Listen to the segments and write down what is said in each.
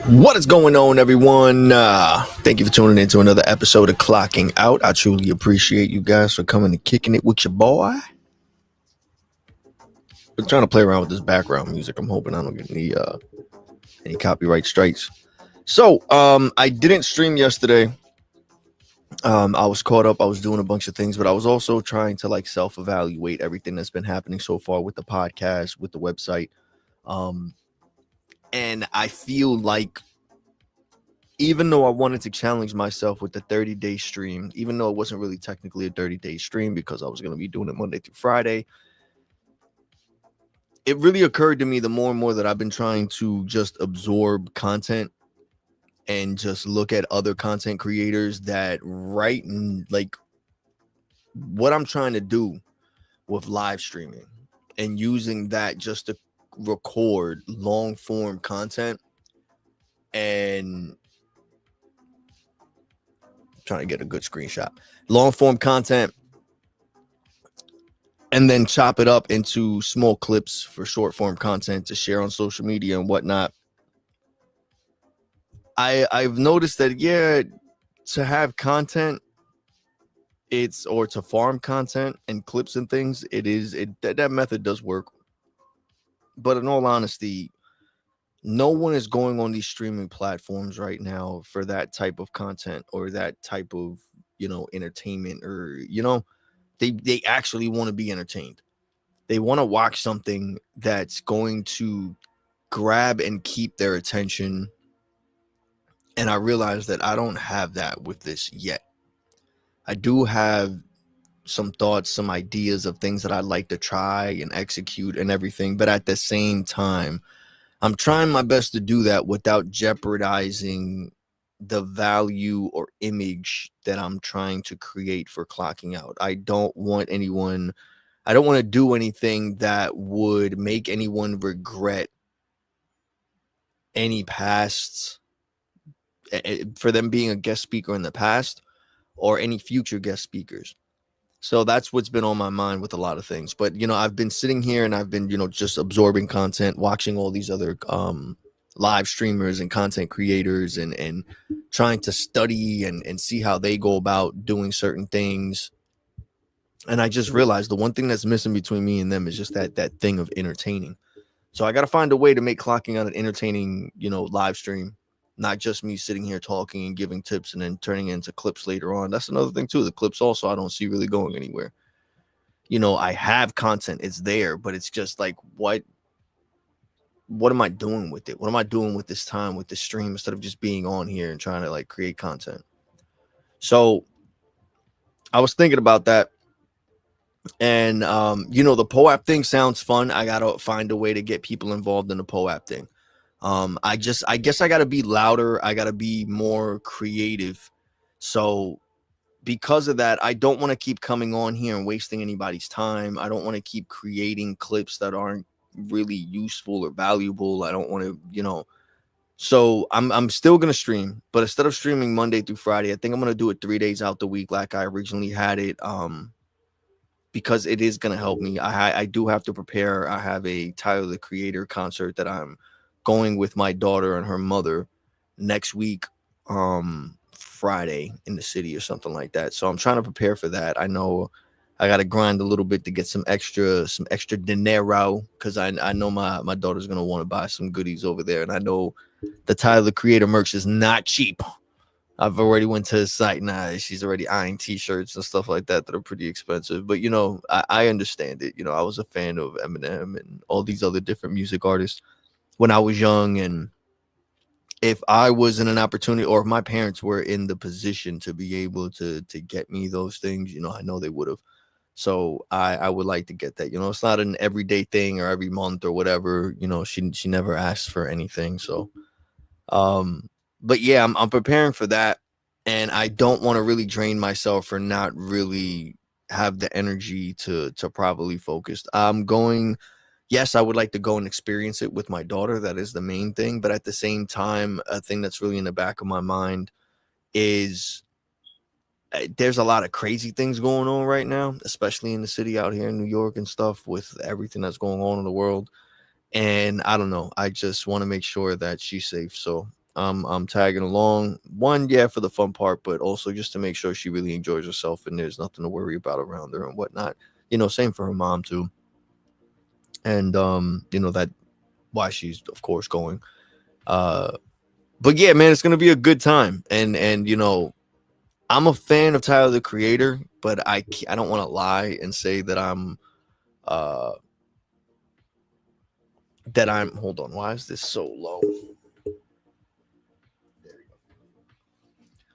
What is going on, everyone? Thank you for tuning in to another episode of Clocking Out. I truly appreciate you guys for coming and kicking it with your boy. I'm trying to play around with this background music. I'm hoping I don't get any copyright strikes. So, I didn't stream yesterday. I was caught up. I was doing a bunch of things, but I was also trying to self-evaluate everything that's been happening so far with the podcast, with the website. And I feel like even though I wanted to challenge myself with the 30-day stream, even though it wasn't really technically a 30-day stream because I was going to be doing it Monday through Friday, it really occurred to me the more and more that I've been trying to just absorb content and just look at other content creators that write what I'm trying to do with live streaming and using that just to record long form content and trying to get a good screenshot, long form content, and then chop it up into small clips for short form content to share on social media and whatnot. I've noticed that, to have content, or to farm content and clips and things, that method does work. But in all honesty, no one is going on these streaming platforms right now for that type of content or that type of, entertainment, or, they actually want to be entertained. They want to watch something that's going to grab and keep their attention. And I realize that I don't have that with this yet. I do have some thoughts, some ideas of things that I'd like to try and execute and everything. But at the same time, I'm trying my best to do that without jeopardizing the value or image that I'm trying to create for Clocking Out. I don't want to do anything that would make anyone regret any past, for them being a guest speaker in the past or any future guest speakers. So that's what's been on my mind with a lot of things. But, I've been sitting here and I've been, just absorbing content, watching all these other live streamers and content creators and trying to study and see how they go about doing certain things. And I just realized the one thing that's missing between me and them is just that thing of entertaining. So I got to find a way to make Clocking Out an entertaining, live stream, not just me sitting here talking and giving tips and then turning it into clips later on. That's another thing too. The clips also I don't see really going anywhere. I have content, it's there, but it's just like, what am I doing with it? What am I doing with this time, with this stream, instead of just being on here and trying to create content? So I was thinking about that. And, the POAP thing sounds fun. I got to find a way to get people involved in the POAP thing. I guess I got to be louder. I got to be more creative. So because of that, I don't want to keep coming on here and wasting anybody's time. I don't want to keep creating clips that aren't really useful or valuable. I don't want to, so I'm still going to stream, but instead of streaming Monday through Friday, I think I'm going to do it 3 days out the week like I originally had it. Because it is going to help me. I do have to prepare. I have a Tyler, the Creator concert that I'm going with my daughter and her mother next week, Friday in the city or something like that. So I'm trying to prepare for that. I know I got to grind a little bit to get some extra dinero, because I know my daughter's going to want to buy some goodies over there. And I know the Tyler, the Creator merch is not cheap. I've already went to his site now. She's already eyeing t-shirts and stuff like that are pretty expensive. But, I understand it. I was a fan of Eminem and all these other different music artists when I was young. And if I was in an opportunity, or if my parents were in the position to be able to get me those things, I know they would have. So I would like to get that. It's not an everyday thing or every month or whatever. She never asked for anything. So, but yeah, I'm preparing for that, and I don't want to really drain myself or not really have the energy to properly focus. Yes, I would like to go and experience it with my daughter. That is the main thing. But at the same time, a thing that's really in the back of my mind is there's a lot of crazy things going on right now, especially in the city out here in New York and stuff with everything that's going on in the world. And I don't know. I just want to make sure that she's safe. So I'm tagging along. One, yeah, for the fun part, but also just to make sure she really enjoys herself and there's nothing to worry about around her and whatnot. Same for her mom too. And that why she's of course going. But yeah, man, it's gonna be a good time. And I'm a fan of Tyler the Creator, but I don't want to lie and say that uh I'm hold on, why is this so low?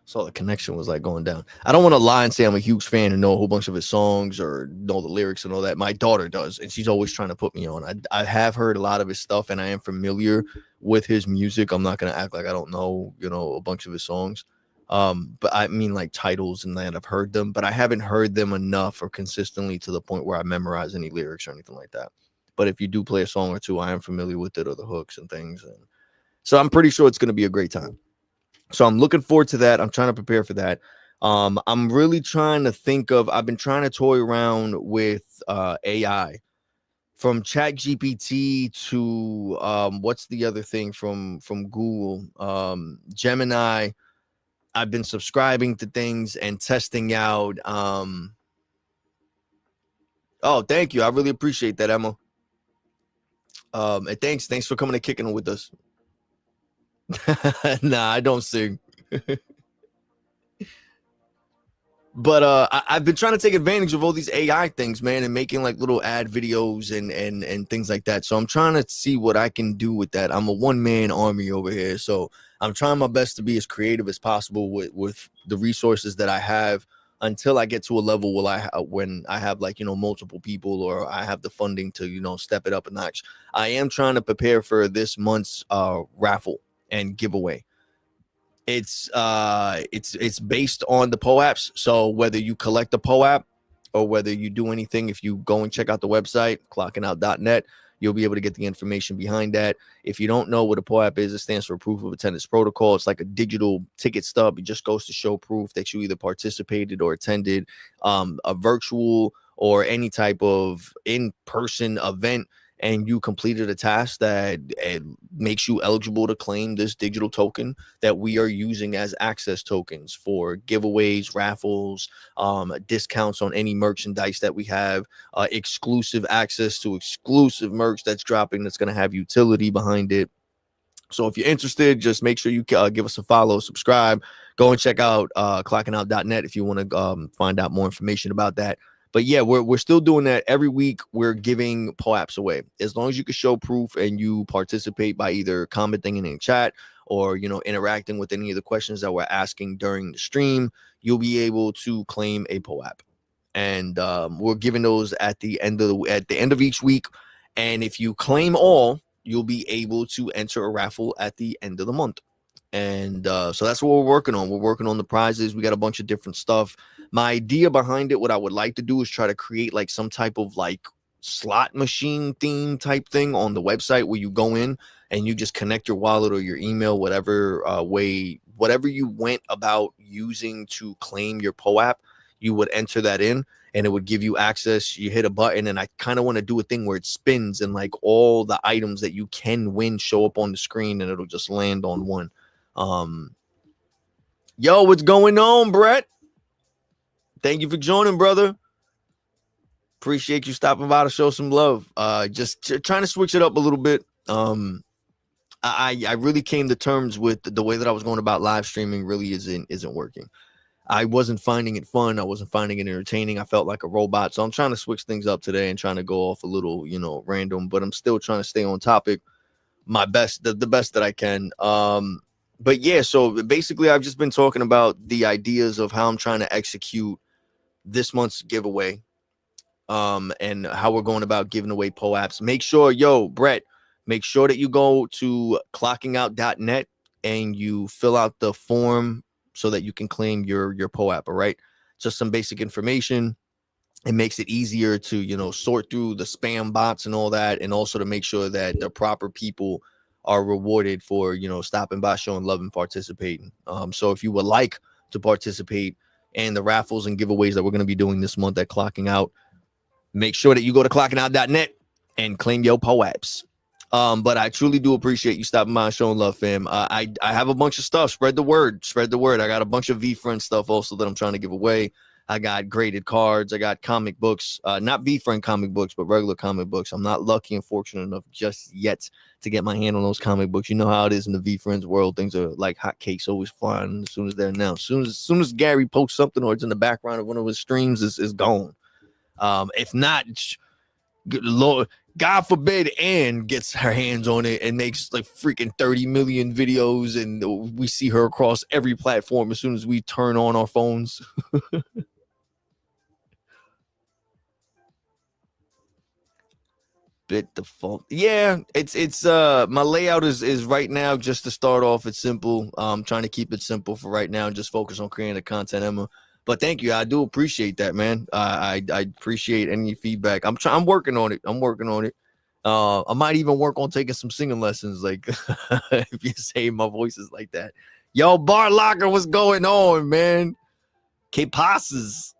So the connection was like going down. I don't want to lie and say I'm a huge fan and know a whole bunch of his songs or know the lyrics and all that. My daughter does, and she's always trying to put me on. I have heard a lot of his stuff, and I am familiar with his music. I'm not gonna act like I don't know, a bunch of his songs. But I mean like titles and that I've heard them, but I haven't heard them enough or consistently to the point where I memorize any lyrics or anything like that. But if you do play a song or two, I am familiar with it or the hooks and things, and so I'm pretty sure it's gonna be a great time. So I'm looking forward to that. I'm trying to prepare for that. I'm really trying to think of, I've been trying to toy around with AI from Chat GPT to what's the other thing from Google? Gemini. I've been subscribing to things and testing out. Oh, thank you. I really appreciate that, Emma. And thanks for coming and kicking with us. Nah, I don't sing. But I've been trying to take advantage of all these AI things, man, and making like little ad videos and things like that. So I'm trying to see what I can do with that. I'm a one-man army over here, so I'm trying my best to be as creative as possible with the resources that I have until I get to a level when I have like multiple people or I have the funding to step it up a notch. I am trying to prepare for this month's raffle and giveaway. It's based on the POAPs. So whether you collect the POAP or whether you do anything, if you go and check out the website, clockingOut.net, you'll be able to get the information behind that. If you don't know what a POAP is, it stands for Proof of Attendance Protocol. It's like a digital ticket stub. It just goes to show proof that you either participated or attended a virtual or any type of in-person event, and you completed a task that makes you eligible to claim this digital token that we are using as access tokens for giveaways, raffles, discounts on any merchandise that we have, exclusive access to exclusive merch that's dropping that's going to have utility behind it. So if you're interested, just make sure you give us a follow, subscribe, go and check out clockingOut.net if you want to find out more information about that. But yeah, we're still doing that every week. We're giving POAPs away as long as you can show proof and you participate by either commenting in chat or interacting with any of the questions that we're asking during the stream. You'll be able to claim a POAP, and we're giving those at the end of each week. And if you claim all, you'll be able to enter a raffle at the end of the month. And so that's what we're working on. We're working on the prizes. We got a bunch of different stuff. My idea behind it, what I would like to do is try to create like some type of like slot machine theme type thing on the website where you go in and you just connect your wallet or your email, whatever whatever you went about using to claim your POAP, you would enter that in and it would give you access. You hit a button, and I kind of want to do a thing where it spins and like all the items that you can win show up on the screen and it'll just land on one. Yo, what's going on, Brett? Thank you for joining, brother. Appreciate you stopping by to show some love. Just trying to switch it up a little bit. I really came to terms with the way that I was going about live streaming really isn't working. I wasn't finding it fun. I wasn't finding it entertaining. I felt like a robot. So I'm trying to switch things up today and trying to go off a little, random, but I'm still trying to stay on topic. My best, the best that I can. But yeah, so basically I've just been talking about the ideas of how I'm trying to execute this month's giveaway, and how we're going about giving away POAPs. Make sure, Brett, make sure that you go to clockingout.net and you fill out the form so that you can claim your POAP. All right, just some basic information. It makes it easier to sort through the spam bots and all that, and also to make sure that the proper people are rewarded for stopping by, showing love, and participating. So if you would like to participate, and the raffles and giveaways that we're going to be doing this month at Clocking Out. Make sure that you go to clockingout.net and claim your POAPs. But I truly do appreciate you stopping by and showing love, fam. I have a bunch of stuff. Spread the word. Spread the word. I got a bunch of VeeFriend stuff also that I'm trying to give away. I got graded cards. I got comic books, not VeeFriend comic books, but regular comic books. I'm not lucky and fortunate enough just yet to get my hand on those comic books. You know how it is in the VeeFriends world. Things are like hotcakes, always flying as soon as they're announced. As soon as Gary posts something or it's in the background of one of his streams, is gone. If not, Lord, God forbid Ann gets her hands on it and makes like freaking 30 million videos and we see her across every platform as soon as we turn on our phones. Bit default. Yeah, it's my layout is right now, just to start off, it's simple. Trying to keep it simple for right now and just focus on creating the content, Emma. But thank you. I do appreciate that, man. I appreciate any feedback. I'm working on it. I might even work on taking some singing lessons. Like if you say my voice is like that. Yo, Bart Locker, what's going on, man? Que passes.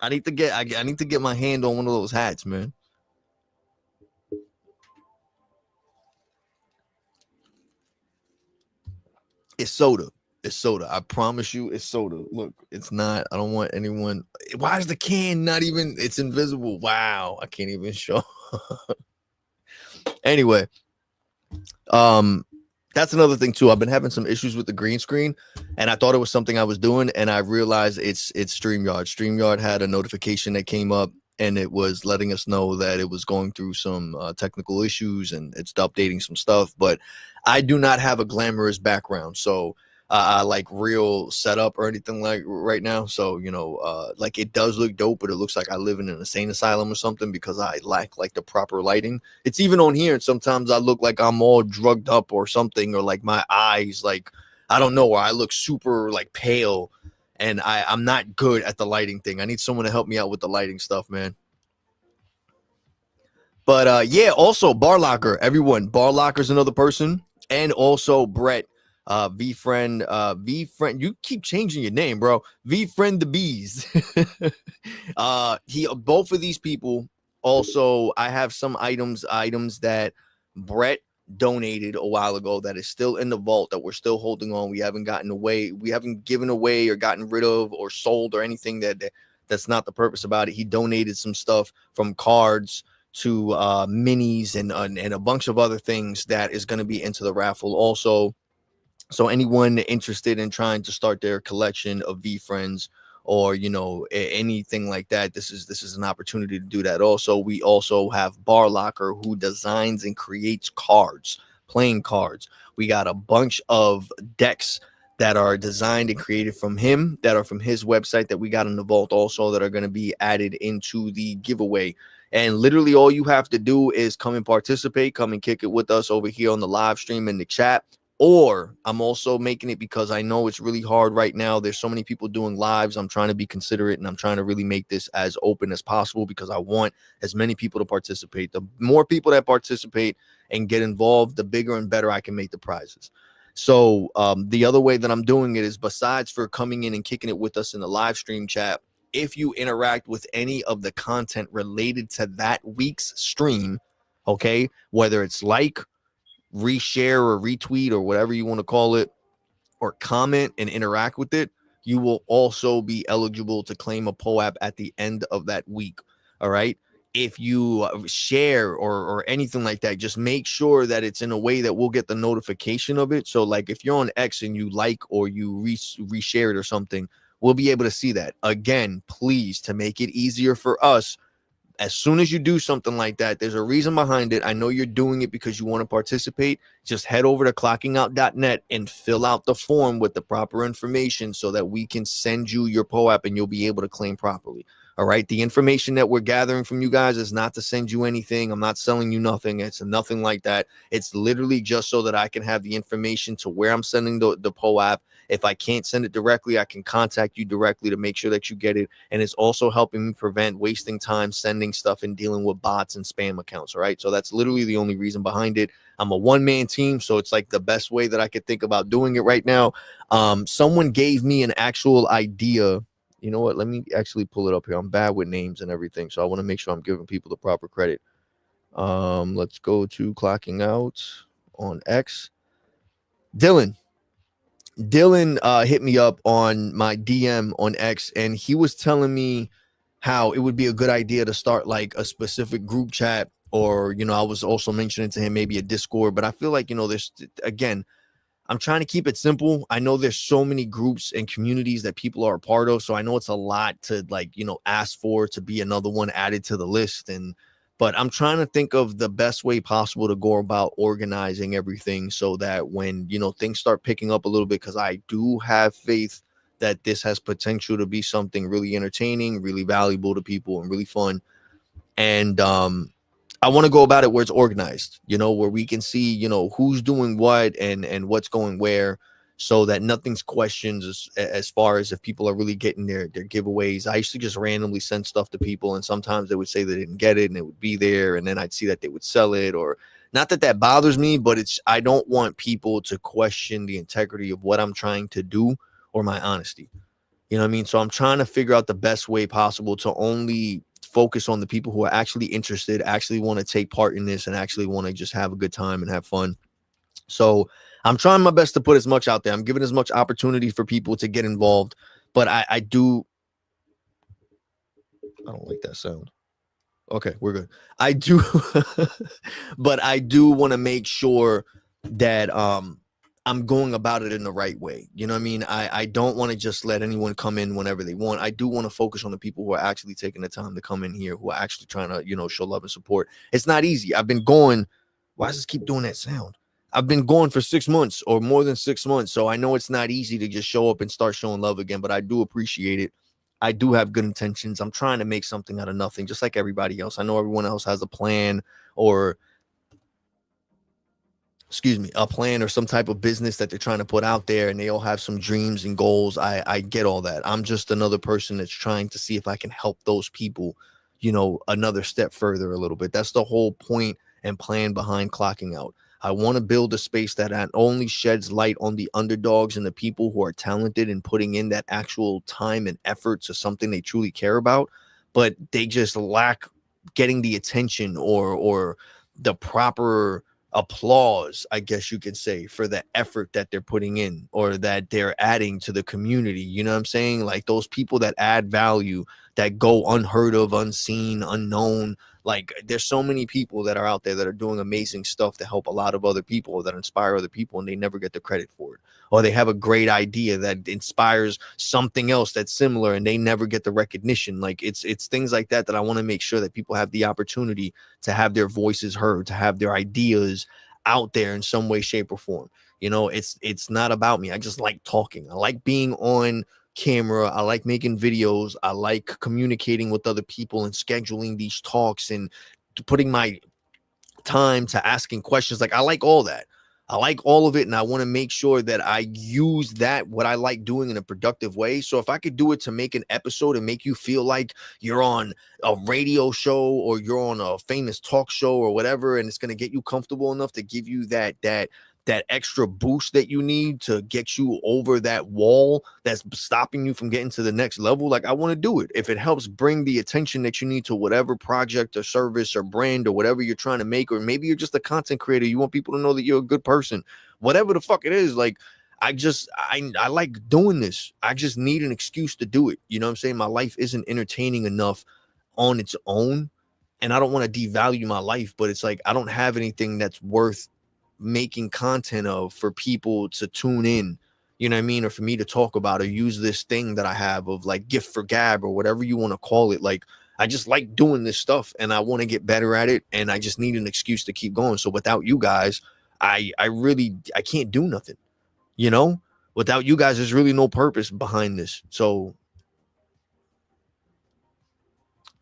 I need to get my hand on one of those hats, man. It's soda. It's soda. I promise you, it's soda. Look, it's not. I don't want anyone. Why is the can not even? It's invisible. Wow, I can't even show. Anyway, that's another thing too. I've been having some issues with the green screen, and I thought it was something I was doing, and I realized it's StreamYard. StreamYard had a notification that came up, and it was letting us know that it was going through some technical issues, and it's updating some stuff. But I do not have a glamorous background, so like real setup or anything like right now. So, you know, like it does look dope, but it looks like I live in an insane asylum or something because I lack like the proper lighting. It's even on here. And sometimes I look like I'm all drugged up or something, or like my eyes, like, I don't know, or I look super like pale, and I'm not good at the lighting thing. I need someone to help me out with the lighting stuff, man. But yeah, also Bar Locker, everyone. Bar Locker's another person. And also Brett, VeeFriend. You keep changing your name, bro. VeeFriend the Bees. Both of these people. Also, I have some items that Brett donated a while ago that is still in the vault that we're still holding on. We haven't given away or gotten rid of or sold or anything that's not the purpose about it. He donated some stuff from cards to minis and a bunch of other things that is going to be into the raffle also. So anyone interested in trying to start their collection of VeeFriends or, you know, anything like that, this is an opportunity to do that. Also, we also have Bar Locker, who designs and creates cards, playing cards. We got a bunch of decks that are designed and created from him, that are from his website, that we got in the vault also, that are going to be added into the giveaway. And literally all you have to do is come and participate, come and kick it with us over here on the live stream in the chat. Or I'm also making it because I know it's really hard right now. There's so many people doing lives. I'm trying to be considerate, and I'm trying to really make this as open as possible because I want as many people to participate. The more people that participate and get involved, the bigger and better I can make the prizes. So the other way that I'm doing it is, besides for coming in and kicking it with us in the live stream chat, if you interact with any of the content related to that week's stream, okay, whether it's like, reshare, or retweet, or whatever you want to call it, or comment and interact with it, you will also be eligible to claim a POAP at the end of that week. All right. If you share or anything like that, just make sure that it's in a way that we'll get the notification of it. So like if you're on X and you like or you reshare it or something, we'll be able to see that. Again, please, to make it easier for us, as soon as you do something like that, there's a reason behind it. I know you're doing it because you want to participate. Just head over to clockingout.net and fill out the form with the proper information so that we can send you your POAP and you'll be able to claim properly. All right. The information that we're gathering from you guys is not to send you anything. I'm not selling you nothing. It's nothing like that. It's literally just so that I can have the information to where I'm sending the POAP. If I can't send it directly, I can contact you directly to make sure that you get it. And it's also helping me prevent wasting time sending stuff and dealing with bots and spam accounts. All right. So that's literally the only reason behind it. I'm a one-man team, so it's like the best way that I could think about doing it right now. Someone gave me an actual idea. You know what? Let me actually pull it up here. I'm bad with names and everything, so I want to make sure I'm giving people the proper credit. Let's go to clocking out on X. Dylan hit me up on my DM on X, and he was telling me how it would be a good idea to start like a specific group chat, or I was also mentioning to him maybe a Discord. But I feel like there's, again, I'm trying to keep it simple. I know there's so many groups and communities that people are a part of, so I know it's a lot to ask for to be another one added to the list. But I'm trying to think of the best way possible to go about organizing everything so that when things start picking up a little bit, because I do have faith that this has potential to be something really entertaining, really valuable to people, and really fun. And I want to go about it where it's organized, where we can see, who's doing what and what's going where, so that nothing's questioned as far as if people are really getting their giveaways. I used to just randomly send stuff to people, and sometimes they would say they didn't get it and it would be there, and then I'd see that they would sell it. Or not that bothers me, but I don't want people to question the integrity of what I'm trying to do or my honesty. You know what I mean? So I'm trying to figure out the best way possible to only focus on the people who are actually interested, actually want to take part in this, and actually want to just have a good time and have fun. So I'm trying my best to put as much out there. I'm giving as much opportunity for people to get involved. But I don't like that sound. Okay, we're good. I do, but I do want to make sure that I'm going about it in the right way. You know what I mean? I don't want to just let anyone come in whenever they want. I do want to focus on the people who are actually taking the time to come in here, who are actually trying to, show love and support. It's not easy. I've been going. Why does this keep doing that sound? I've been going for 6 months or more than 6 months. So I know it's not easy to just show up and start showing love again, but I do appreciate it. I do have good intentions. I'm trying to make something out of nothing, just like everybody else. I know everyone else has a plan, or a plan or some type of business that they're trying to put out there, and they all have some dreams and goals. I get all that. I'm just another person that's trying to see if I can help those people, another step further a little bit. That's the whole point and plan behind clocking out. I want to build a space that not only sheds light on the underdogs and the people who are talented and putting in that actual time and effort to something they truly care about, but they just lack getting the attention or the proper applause, I guess you could say, for the effort that they're putting in or that they're adding to the community. You know what I'm saying? Like those people that add value, that go unheard of, unseen, unknown. Like there's so many people that are out there that are doing amazing stuff to help a lot of other people, that inspire other people, and they never get the credit for it. Or they have a great idea that inspires something else that's similar, and they never get the recognition. Like it's things like that I want to make sure that people have the opportunity to have their voices heard, to have their ideas out there in some way, shape, or form. It's not about me. I just like talking. I like being on camera. I like making videos. I like communicating with other people and scheduling these talks and putting my time to asking questions. Like I like all that. I like all of it, and I want to make sure that I use that, what I like doing, in a productive way. So if I could do it to make an episode and make you feel like you're on a radio show or you're on a famous talk show or whatever, and it's going to get you comfortable enough to give you that extra boost that you need to get you over that wall that's stopping you from getting to the next level, like I want to do it. If it helps bring the attention that you need to whatever project or service or brand or whatever you're trying to make, or maybe you're just a content creator, you want people to know that you're a good person, whatever the fuck it is, like I like doing this. I just need an excuse to do it. You know what I'm saying? My life isn't entertaining enough on its own, and I don't want to devalue my life, but it's like I don't have anything that's worth making content of for people to tune in, you know what I mean, or for me to talk about or use this thing that I have of like gift for gab or whatever you want to call it. Like I just like doing this stuff and I want to get better at it, and I just need an excuse to keep going. So without you guys, I can't do nothing, without you guys there's really no purpose behind this. So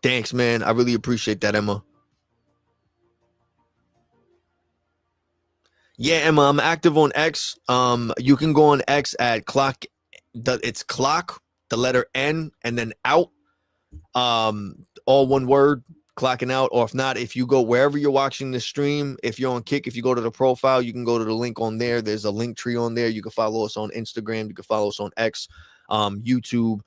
Thanks, man. I really appreciate that, Emma. Yeah, Emma, I'm active on X. You can go on X at clock. It's clock, the letter N, and then out. All one word, clocking out. Or if not, if you go wherever you're watching the stream, if you're on Kick, if you go to the profile, you can go to the link on there. There's a link tree on there. You can follow us on Instagram. You can follow us on X, YouTube.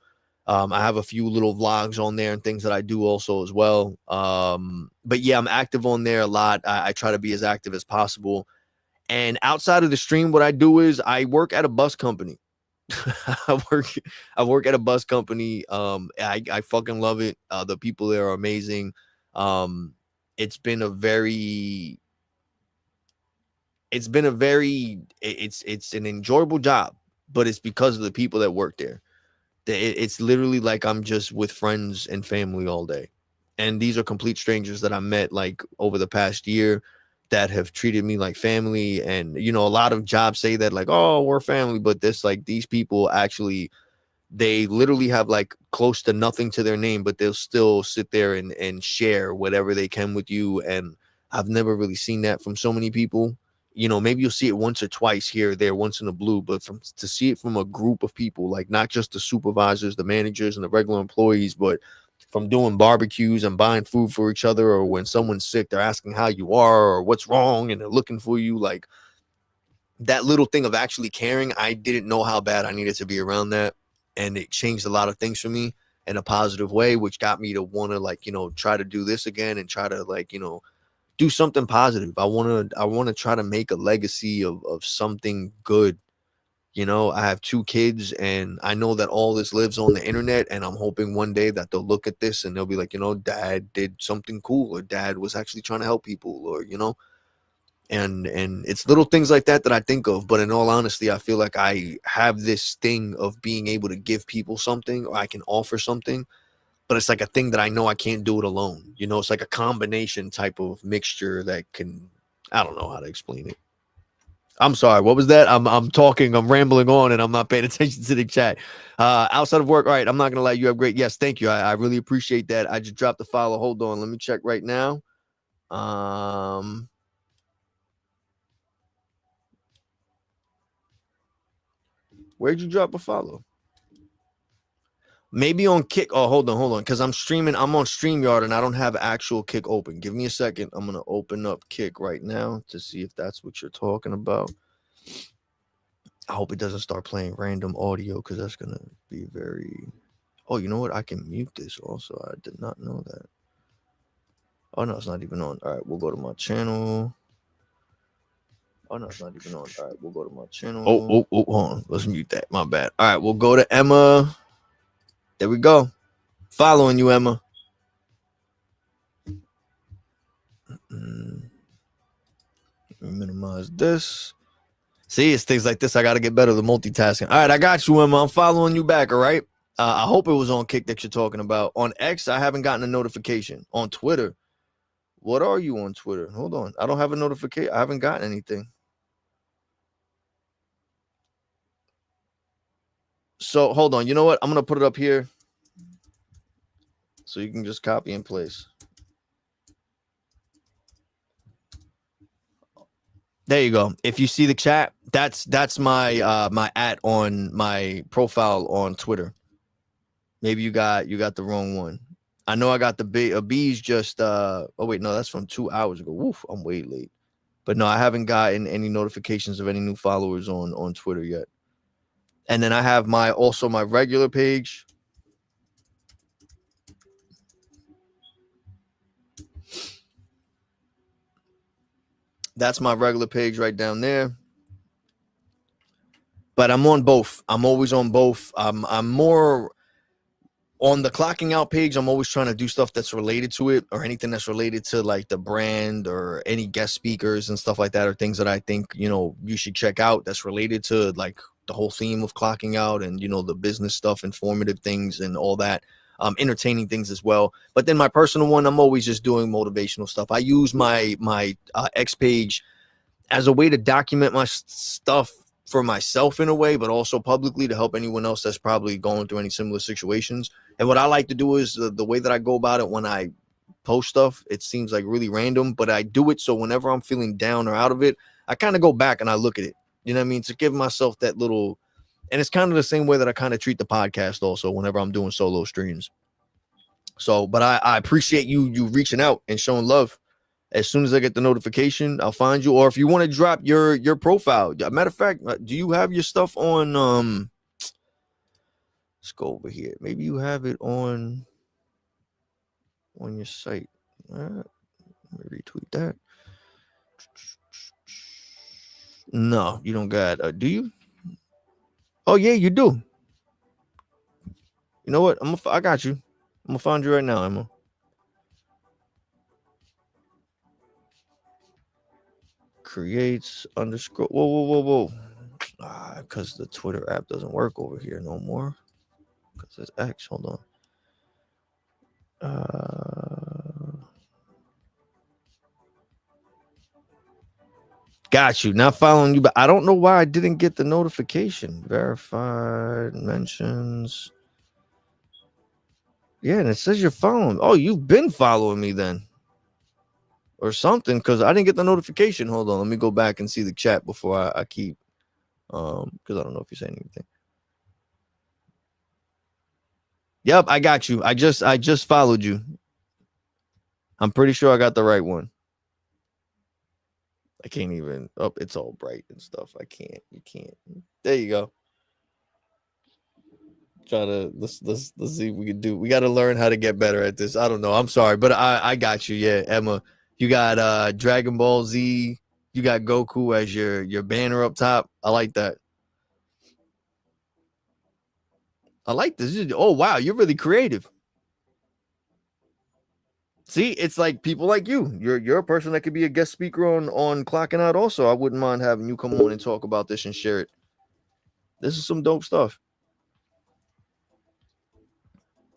I have a few little vlogs on there and things that I do also as well. But yeah, I'm active on there a lot. I try to be as active as possible. And outside of the stream, what I do is I work at a bus company. I work at a bus company. I fucking love it. The people there are amazing. It's been a very it's an enjoyable job, but it's because of the people that work there. It's literally like I'm just with friends and family all day. And these are complete strangers that I met like over the past year that have treated me like family. And a lot of jobs say that like, oh, we're family, but these people actually, they literally have like close to nothing to their name, but they'll still sit there and share whatever they can with you. And I've never really seen that from so many people. Maybe you'll see it once or twice here or there, once in a blue, but to see it from a group of people, like not just the supervisors, the managers, and the regular employees, but from doing barbecues and buying food for each other, or when someone's sick, they're asking how you are or what's wrong, and they're looking for you. Like that little thing of actually caring, I didn't know how bad I needed to be around that, and it changed a lot of things for me in a positive way, which got me to want to try to do this again and try to do something positive. I want to try to make a legacy of something good. I have 2 kids, and I know that all this lives on the internet, and I'm hoping one day that they'll look at this and they'll be like, Dad did something cool, or Dad was actually trying to help people, or and it's little things like that I think of. But in all honesty, I feel like I have this thing of being able to give people something, or I can offer something. But it's like a thing that I know I can't do it alone. It's like a combination type of mixture that I don't know how to explain it. I'm sorry. What was that? I'm talking. I'm rambling on, and I'm not paying attention to the chat. Outside of work. All right. I'm not going to let you have great. Yes. Thank you. I really appreciate that. I just dropped the follow. Hold on. Let me check right now. Where'd you drop a follow? Maybe on Kick. Oh, hold on. Because I'm streaming. I'm on StreamYard, and I don't have actual Kick open. Give me a second. I'm going to open up Kick right now to see if that's what you're talking about. I hope it doesn't start playing random audio, because that's going to be very... Oh, you know what? I can mute this also. I did not know that. Oh, no, it's not even on. All right, we'll go to my channel. Oh, no, it's not even on. All right, we'll go to my channel. Oh, hold on. Let's mute that. My bad. All right, we'll go to Emma. There we go. Following you, Emma. Minimize this. See, it's things like this. I got to get better at the multitasking. All right, I got you, Emma. I'm following you back, all right? I hope it was on Kick that you're talking about. On X, I haven't gotten a notification. On Twitter, what are you on Twitter? Hold on. I don't have a notification. I haven't gotten anything. So, hold on. You know what? I'm going to put it up here so you can just copy and paste. There you go. If you see the chat, that's my my @ on my profile on Twitter. Maybe you got the wrong one. I know I got the B's just oh wait, no, that's from 2 hours ago. Woof, I'm way late. But no, I haven't gotten any notifications of any new followers on Twitter yet. And then I have my regular page. That's my regular page right down there. But I'm on both. I'm always on both. I'm more on the clocking out page. I'm always trying to do stuff that's related to it, or anything that's related to like the brand or any guest speakers and stuff like that, or things that I think, you should check out that's related to like the whole theme of clocking out, and, the business stuff, informative things and all that. Entertaining things as well. But then my personal one, I'm always just doing motivational stuff. I use my X page as a way to document my stuff for myself in a way, but also publicly to help anyone else that's probably going through any similar situations. And what I like to do is the way that I go about it when I post stuff, it seems like really random, but I do it so whenever I'm feeling down or out of it, I kind of go back and I look at it. You know what I mean? To give myself that little, and it's kind of the same way that I kind of treat the podcast also whenever I'm doing solo streams. So, but I appreciate you reaching out and showing love. As soon as I get the notification, I'll find you. Or if you want to drop your profile, matter of fact, do you have your stuff on? Let's go over here. Maybe you have it on your site. Let me retweet that. No, you don't got. Do you? Oh yeah, you do. You know what? I got you. I'm gonna find you right now, Emma. Creates underscore. Whoa. Because the Twitter app doesn't work over here no more. Because it's X. Hold on. Got you. Not following you, but I don't know why I didn't get the notification. Verified mentions. Yeah, and it says you're following. Oh, you've been following me then. Or something, because I didn't get the notification. Hold on, let me go back and see the chat before I keep because I don't know if you're saying anything. Yep, I got you. I just followed you. I'm pretty sure I got the right one. I can't even it's all bright and stuff. You can't. There you go. Try to let's see if we can do. We got to learn how to get better at this. I don't know. I'm sorry, but I got you. Yeah, Emma, you got Dragon Ball Z. You got Goku as your banner up top. I like that. I like this. Oh wow, you're really creative. See, it's like people like you. You're a person that could be a guest speaker on Clocking Out. Also, I wouldn't mind having you come on and talk about this and share it. This is some dope stuff.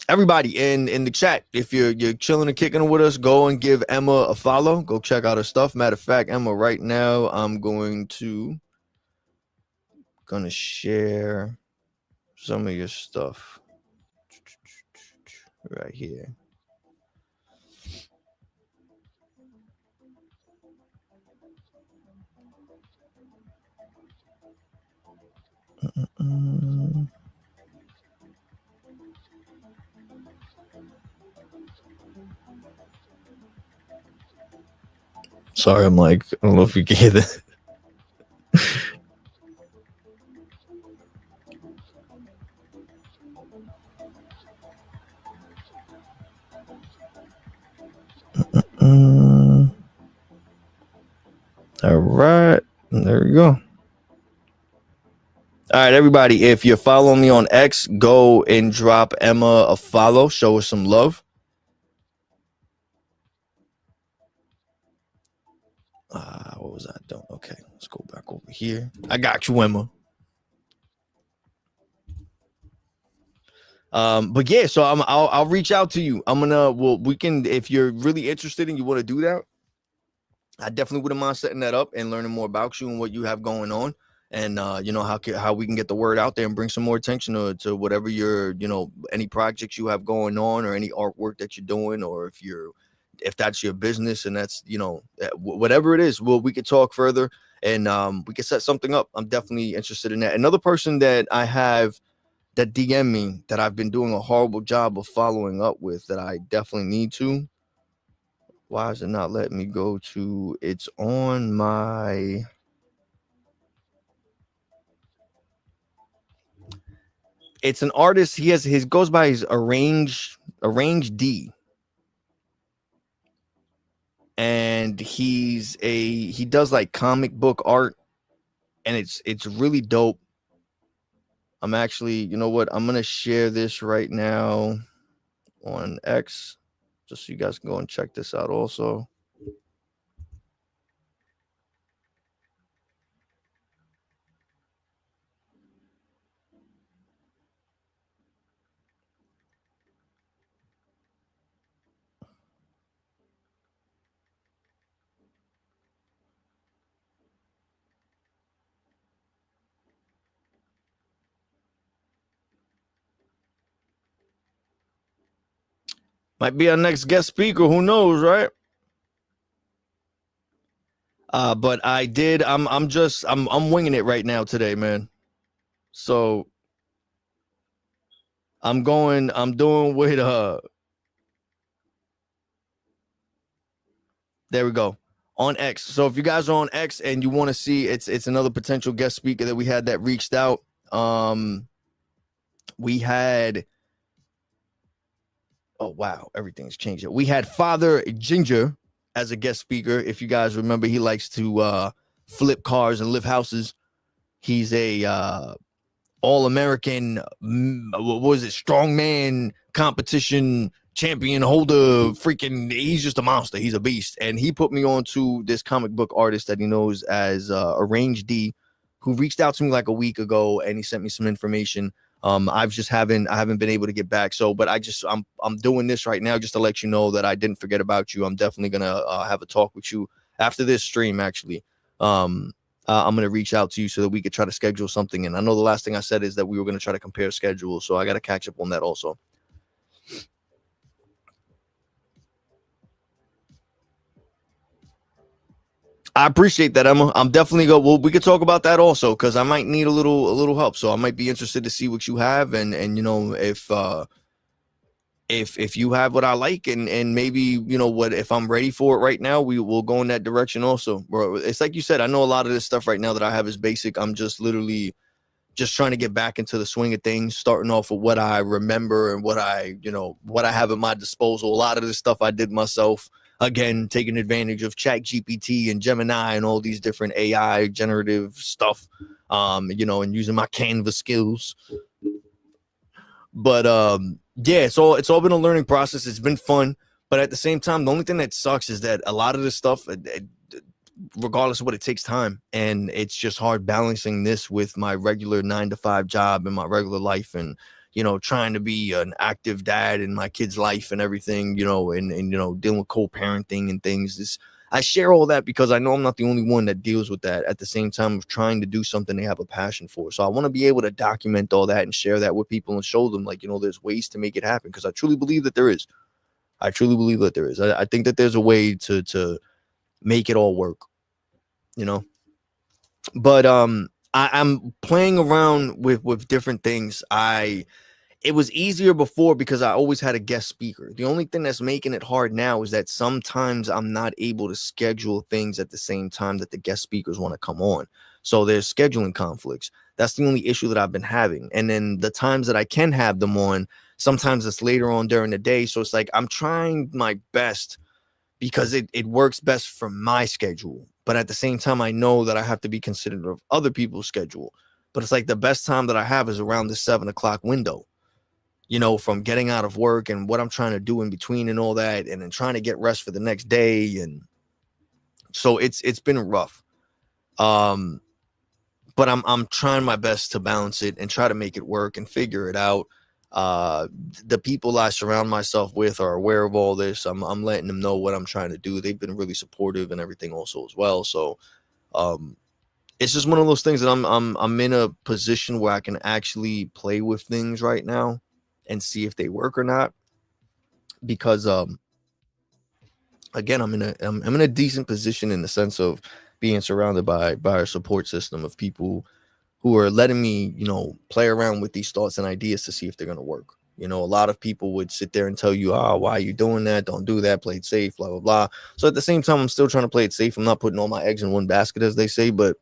Everybody in the chat, if you're chilling and kicking with us, go and give Emma a follow. Go check out her stuff. Matter of fact, Emma, right now I'm gonna share some of your stuff right here. Sorry, I'm like, I don't know if you can hear that. All right, there we go. All right, everybody, if you're following me on X, go and drop Emma a follow. Show her some love. What was I doing? Okay, let's go back over here. I got you, Emma. But yeah, so I'll reach out to you. We can, if you're really interested and you want to do that, I definitely wouldn't mind setting that up and learning more about you and what you have going on. And how we can get the word out there and bring some more attention to whatever any projects you have going on or any artwork that you're doing, or if that's your business and that's whatever it is. We could talk further and we could set something up. I'm definitely interested in that. Another person that I have that DM me that I've been doing a horrible job of following up with that I definitely need to. Why is it not letting me go to? It's on my. It's an artist. He has his goes by his Arrange D, and he does like comic book art, and it's really dope. I'm actually, you know what? I'm gonna share this right now on X, just so you guys can go and check this out also. Might be our next guest speaker. Who knows, right? But I did. I'm winging it right now today, man. So I'm doing with there we go. On X. So if you guys are on X and you want to see, it's another potential guest speaker that we had that reached out. We had, oh wow, everything's changed. We had Father Ginger as a guest speaker. If you guys remember, he likes to flip cars and live houses. He's a all-American, what was it, strongman competition champion holder. Freaking, he's just a monster. He's a beast. And he put me on to this comic book artist that he knows as Arrange D, who reached out to me like a week ago, and he sent me some information. I haven't been able to get back. So, but I'm doing this right now just to let you know that I didn't forget about you. I'm definitely gonna have a talk with you after this stream, actually. I'm going to reach out to you so that we could try to schedule something. And I know the last thing I said is that we were going to try to compare schedules. So I got to catch up on that also. I appreciate that, Emma. I'm definitely we could talk about that also, because I might need a little help. So I might be interested to see what you have. And you know, if you have what I like, and maybe, you know what, if I'm ready for it right now, we will go in that direction also, bro. It's like you said, I know a lot of this stuff right now that I have is basic. I'm just literally just trying to get back into the swing of things, starting off with what I remember and what I have at my disposal. A lot of this stuff I did myself, again, taking advantage of ChatGPT and Gemini and all these different AI generative stuff, and using my Canva skills. But yeah, it's all been a learning process. It's been fun, but at the same time, the only thing that sucks is that a lot of this stuff, regardless of what, it takes time, and it's just hard balancing this with my regular 9-to-5 job and my regular life, and trying to be an active dad in my kid's life and everything, and dealing with co-parenting and things. I share all that because I know I'm not the only one that deals with that, at the same time of trying to do something they have a passion for. So I want to be able to document all that and share that with people and show them, like, there's ways to make it happen, because I truly believe that there is. I think that there's a way to make it all work, but I'm playing around with different things. It was easier before because I always had a guest speaker. The only thing that's making it hard now is that sometimes I'm not able to schedule things at the same time that the guest speakers want to come on. So there's scheduling conflicts. That's the only issue that I've been having. And then the times that I can have them on, sometimes it's later on during the day. So it's like I'm trying my best because it works best for my schedule. But at the same time, I know that I have to be considerate of other people's schedule. But it's like the best time that I have is around the 7 o'clock window, from getting out of work and what I'm trying to do in between and all that, and then trying to get rest for the next day. And so it's been rough. But I'm trying my best to balance it and try to make it work and figure it out. The people I surround myself with are aware of all this. I'm letting them know what I'm trying to do. They've been really supportive and everything also as well. So it's just one of those things that I'm in a position where I can actually play with things right now and see if they work or not, because again, I'm in a decent position in the sense of being surrounded by a support system of people who are letting me, play around with these thoughts and ideas to see if they're going to work. A lot of people would sit there and tell you, why are you doing that? Don't do that. Play it safe, blah, blah, blah. So at the same time, I'm still trying to play it safe. I'm not putting all my eggs in one basket, as they say, but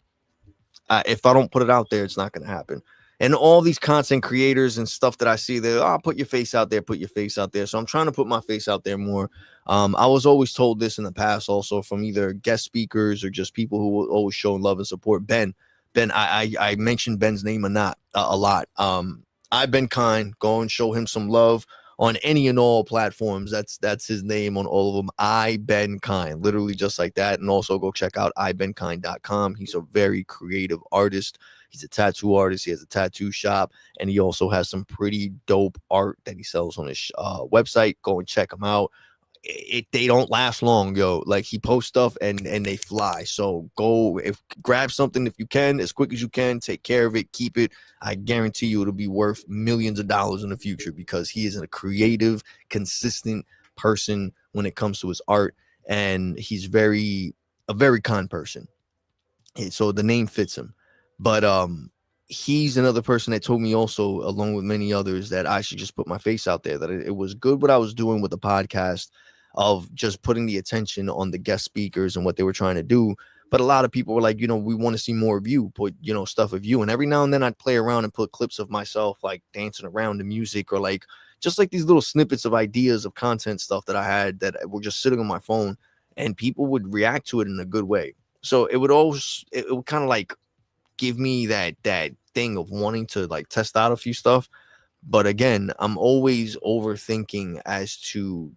if I don't put it out there, it's not going to happen. And all these content creators and stuff that I see there, put your face out there, put your face out there. So I'm trying to put my face out there more. I was always told this in the past also from either guest speakers or just people who will always show love and support. Ben, I mentioned Ben's name a lot. I've been kind. Go and show him some love on any and all platforms. That's his name on all of them. I Ben Kind, literally just like that. And also go check out ibenkind.com. He's a very creative artist. He's a tattoo artist. He has a tattoo shop, and he also has some pretty dope art that he sells on his website. Go and check him out. They don't last long, yo. Like, he posts stuff and they fly. So go, grab something if you can, as quick as you can. Take care of it, keep it. I guarantee you it'll be worth millions of dollars in the future, because he is a creative, consistent person when it comes to his art, and he's a very kind person. So the name fits him. But he's another person that told me also, along with many others, that I should just put my face out there, that it was good what I was doing with the podcast, of just putting the attention on the guest speakers and what they were trying to do. But a lot of people were like, we want to see more of you, put, stuff of you. And every now and then I'd play around and put clips of myself, like dancing around the music, or like just like these little snippets of ideas of content stuff that I had that were just sitting on my phone, and people would react to it in a good way. So it would kind of like give me that thing of wanting to like test out a few stuff. But again, I'm always overthinking as to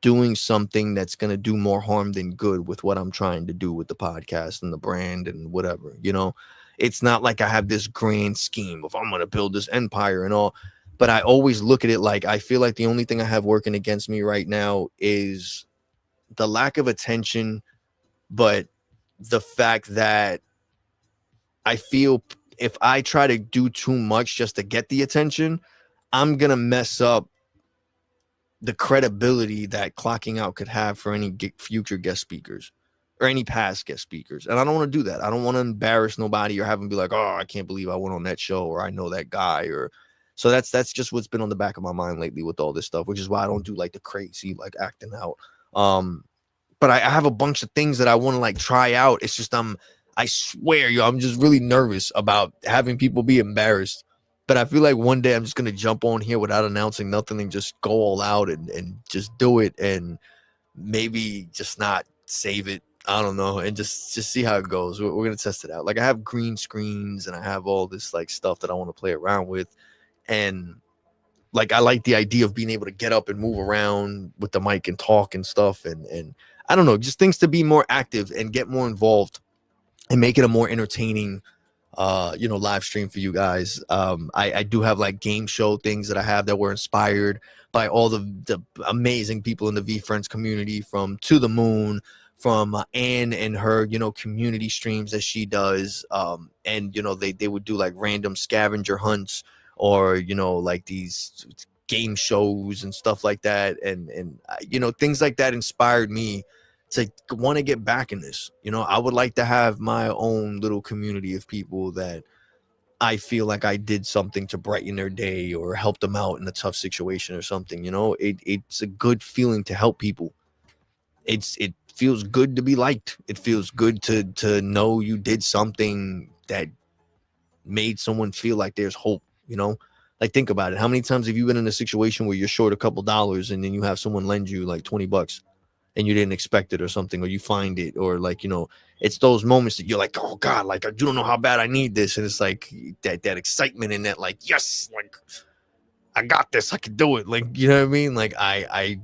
doing something that's going to do more harm than good with what I'm trying to do with the podcast and the brand and whatever. It's not like I have this grand scheme of I'm going to build this empire and all, but I always look at it like I feel like the only thing I have working against me right now is the lack of attention, but the fact that I feel if I try to do too much just to get the attention, I'm going to mess up the credibility that Clocking Out could have for any future guest speakers or any past guest speakers. And I don't want to do that. I don't want to embarrass nobody or have them be like, oh, I can't believe I went on that show, or I know that guy. Or so that's just what's been on the back of my mind lately with all this stuff, which is why I don't do like the crazy, like acting out. But I have a bunch of things that I want to like try out. It's just, I swear, I'm just really nervous about having people be embarrassed. But I feel like one day I'm just going to jump on here without announcing nothing and just go all out and just do it, and maybe just not save it. I don't know. And just see how it goes. We're going to test it out. Like I have green screens and I have all this like stuff that I want to play around with. And like, I like the idea of being able to get up and move around with the mic and talk and stuff. And I don't know, just things to be more active and get more involved and make it a more entertaining live stream for you guys. I do have like game show things that I have that were inspired by all the amazing people in the VeeFriends community, from To the Moon, from Anne and her community streams that she does, and they would do like random scavenger hunts, or like these game shows and stuff like that, and things like that inspired me to want to get back in this. I would like to have my own little community of people that I feel like I did something to brighten their day or help them out in a tough situation or something. It's a good feeling to help people. It feels good to be liked. It feels good to know you did something that made someone feel like there's hope. Like, think about it. How many times have you been in a situation where you're short a couple dollars and then you have someone lend you like $20 and you didn't expect it or something, or you find it, or like, it's those moments that you're like, oh God, like I don't know how bad I need this. And it's like that excitement and that, like, yes, like I got this, I can do it. Like, you know what I mean? Like I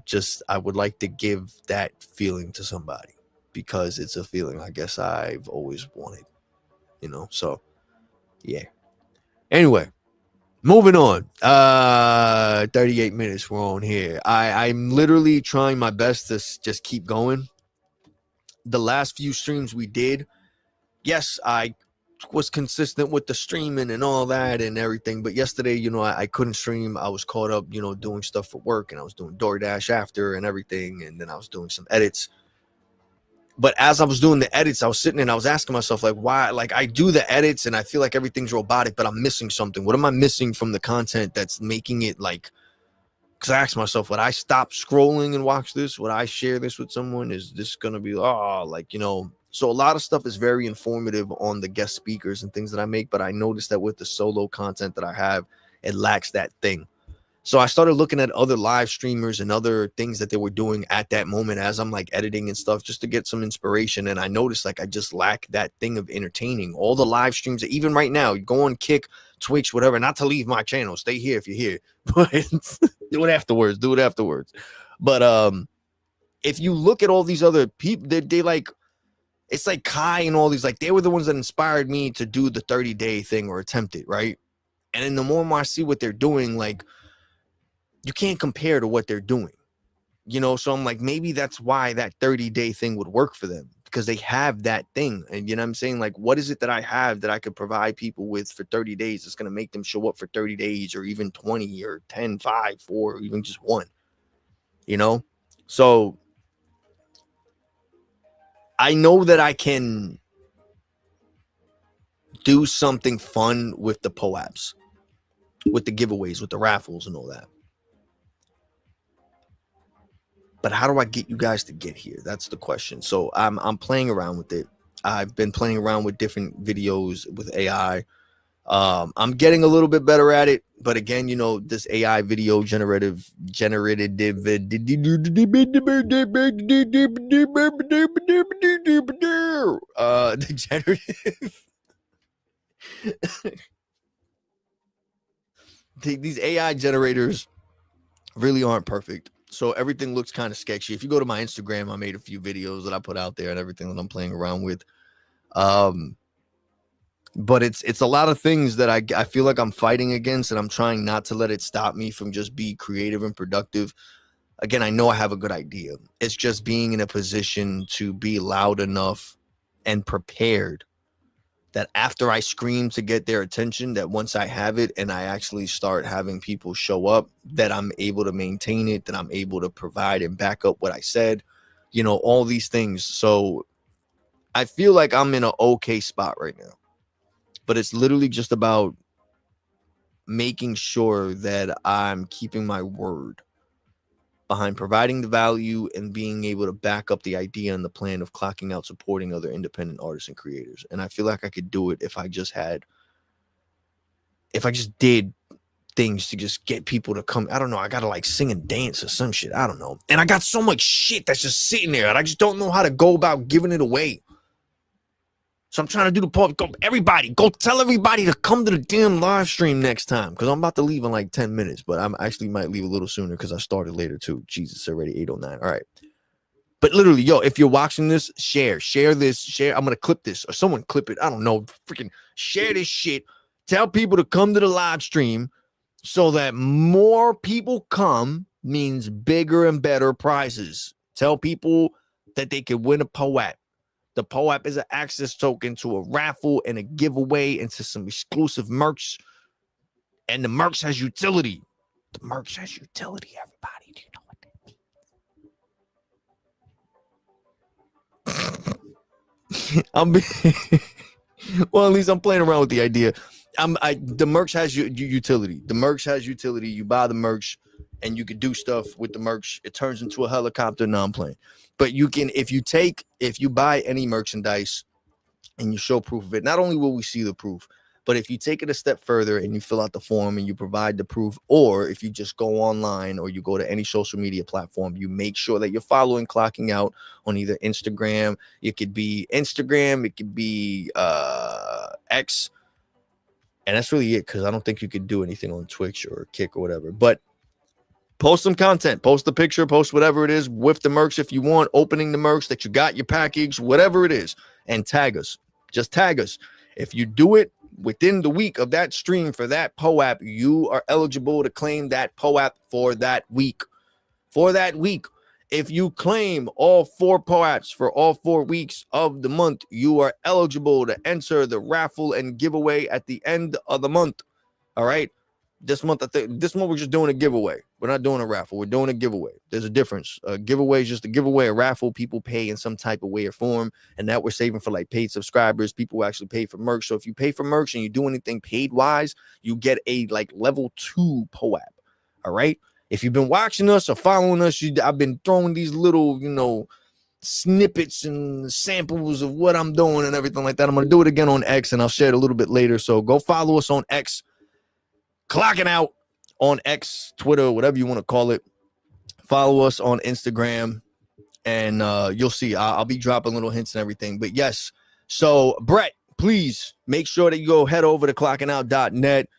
would like to give that feeling to somebody, because it's a feeling I guess I've always wanted, so yeah. Anyway, moving on. 38 minutes we're on here. I'm literally trying my best to just keep going. The last few streams we did, yes, I was consistent with the streaming and all that and everything, but yesterday, I couldn't stream. I was caught up, doing stuff for work, and I was doing DoorDash after and everything, and then I was doing some edits. But as I was doing the edits, I was sitting and I was asking myself, like, why? Like, I do the edits and I feel like everything's robotic, but I'm missing something. What am I missing from the content that's making it like? Because I asked myself, would I stop scrolling and watch this? Would I share this with someone? Is this gonna be So a lot of stuff is very informative on the guest speakers and things that I make, but I noticed that with the solo content that I have, it lacks that thing. So I started looking at other live streamers and other things that they were doing at that moment as I'm like editing and stuff, just to get some inspiration. And I noticed like I just lack that thing of entertaining. All the live streams, even right now, you go on Kick, Twitch, whatever, not to leave my channel. Stay here if you're here, but do it afterwards. But if you look at all these other people, they like, it's like Kai and all these, like, they were the ones that inspired me to do the 30-day thing or attempt it, right? And then the more and more I see what they're doing, like, you can't compare to what they're doing, so I'm like, maybe that's why that 30-day thing would work for them, because they have that thing. And I'm saying, like, what is it that I have that I could provide people with for 30 days that's going to make them show up for 30 days, or even 20 or 10, 5, 4, or even just one, So I know that I can do something fun with the POAPs, with the giveaways, with the raffles and all that. But how do I get you guys to get here? That's the question. So I'm playing around with it. I've been playing around with different videos with AI. I'm getting a little bit better at it, but again, you know, this AI video generated generative these AI generators really aren't perfect. So everything looks kind of sketchy. If you go to my Instagram, I made a few videos that I put out there and everything that I'm playing around with. But it's a lot of things that I feel like I'm fighting against, and I'm trying not to let it stop me from just be creative and productive. Again, I know I have a good idea. It's just being in a position to be loud enough and prepared that after I scream to get their attention, that once I have it and I actually start having people show up, that I'm able to maintain it, that I'm able to provide and back up what I said, you know, all these things. So I feel like I'm in an okay spot right now. But it's literally just about making sure that I'm keeping my word behind providing the value and being able to back up the idea and the plan of clocking out, supporting other independent artists and creators. And I feel like I could do it if I just did things to just get people to come. I don't know. I got to like sing and dance or some shit. I don't know. And I got so much shit that's just sitting there and I just don't know how to go about giving it away. So I'm trying to do the post. Go tell everybody to come to the damn live stream next time, because I'm about to leave in like 10 minutes, but I'm actually might leave a little sooner because I started later too. Jesus, already 8:09. All right. But literally, yo, if you're watching this, share this. I'm going to clip this or someone clip it. I don't know. Freaking share this shit. Tell people to come to the live stream so that more people come means bigger and better prizes. Tell people that they can win a POAP. The POAP is an access token to a raffle and a giveaway into some exclusive merch. And the merch has utility. The merch has utility, everybody. Do you know what well, at least I'm playing around with the idea. The merch has utility. The merch has utility. You buy the merch and you can do stuff with the merch. It turns into a helicopter. Now I'm playing. But you can, if you buy any merchandise and you show proof of it, not only will we see the proof, but if you take it a step further and you fill out the form and you provide the proof, or if you just go online or you go to any social media platform, you make sure that you're following Clocking Out on either Instagram. It could be Instagram. It could be X. And that's really it, because I don't think you could do anything on Twitch or Kick or whatever. But post some content, post the picture, post whatever it is with the merch if you want, opening the merch that you got, your package, whatever it is, and tag us. Just tag us. If you do it within the week of that stream for that POAP, you are eligible to claim that POAP for that week. For that week. If you claim all 4 POAPs for all 4 weeks of the month, you are eligible to enter the raffle and giveaway at the end of the month. All right. This month, we're just doing a giveaway. We're not doing a raffle. We're doing a giveaway. There's a difference. A giveaway is just a giveaway. A raffle, people pay in some type of way or form, and that we're saving for like paid subscribers. People who actually pay for merch. So if you pay for merch and you do anything paid wise, you get a like level 2 POAP. All right. If you've been watching us or following us, I've been throwing these little, snippets and samples of what I'm doing and everything like that. I'm going to do it again on X, and I'll share it a little bit later. So go follow us on X. Clocking Out on X, Twitter, whatever you want to call it. Follow us on Instagram, and you'll see. I'll be dropping little hints and everything. But yes, so Brett, please make sure that you go head over to clockingout.net.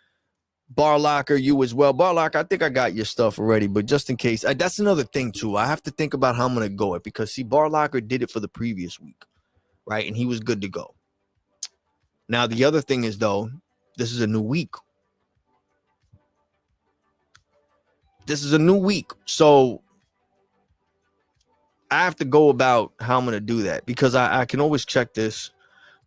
Bar Locker, you as well. Bar Locker, I think I got your stuff already, but just in case, that's another thing too. I have to think about how I'm going to go it, because see, Bar Locker did it for the previous week, right? And he was good to go. Now, the other thing is, though, this is a new week. So I have to go about how I'm going to do that, because I can always check this.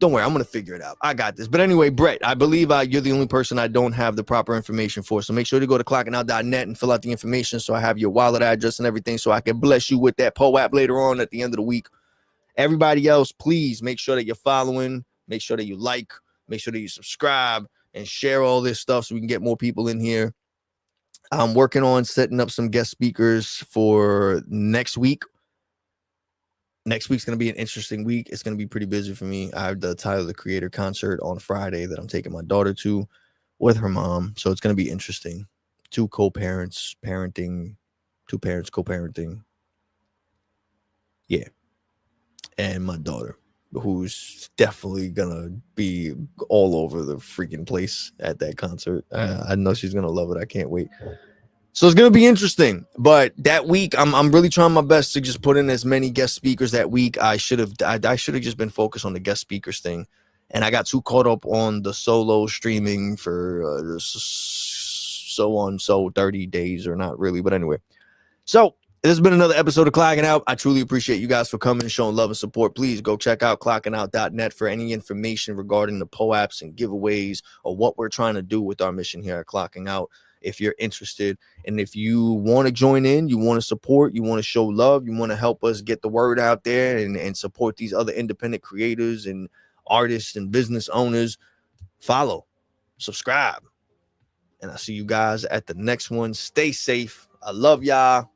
Don't worry, I'm going to figure it out. I got this. But anyway, Brett, I believe you're the only person I don't have the proper information for. So make sure to go to clockinout.net and fill out the information so I have your wallet address and everything so I can bless you with that POAP later on at the end of the week. Everybody else, please make sure that you're following. Make sure that you like. Make sure that you subscribe and share all this stuff so we can get more people in here. I'm working on setting up some guest speakers for next week. Next week's going to be an interesting week. It's going to be pretty busy for me. I have the Tyler, the Creator concert on Friday that I'm taking my daughter to with her mom. So it's going to be interesting. Two parents co-parenting. Yeah. And my daughter, who's definitely going to be all over the freaking place at that concert. I know she's going to love it. I can't wait. So it's going to be interesting, but that week I'm really trying my best to just put in as many guest speakers that week. I should have just been focused on the guest speakers thing, and I got too caught up on the solo streaming for so on 30 days or not really, but anyway. So this has been another episode of Clocking Out. I truly appreciate you guys for coming and showing love and support. Please go check out clockinout.net for any information regarding the POAPs and giveaways or what we're trying to do with our mission here at Clocking Out. If you're interested, and if you want to join in, you want to support, you want to show love, you want to help us get the word out there and support these other independent creators and artists and business owners, follow, subscribe. And I'll see you guys at the next one. Stay safe. I love y'all.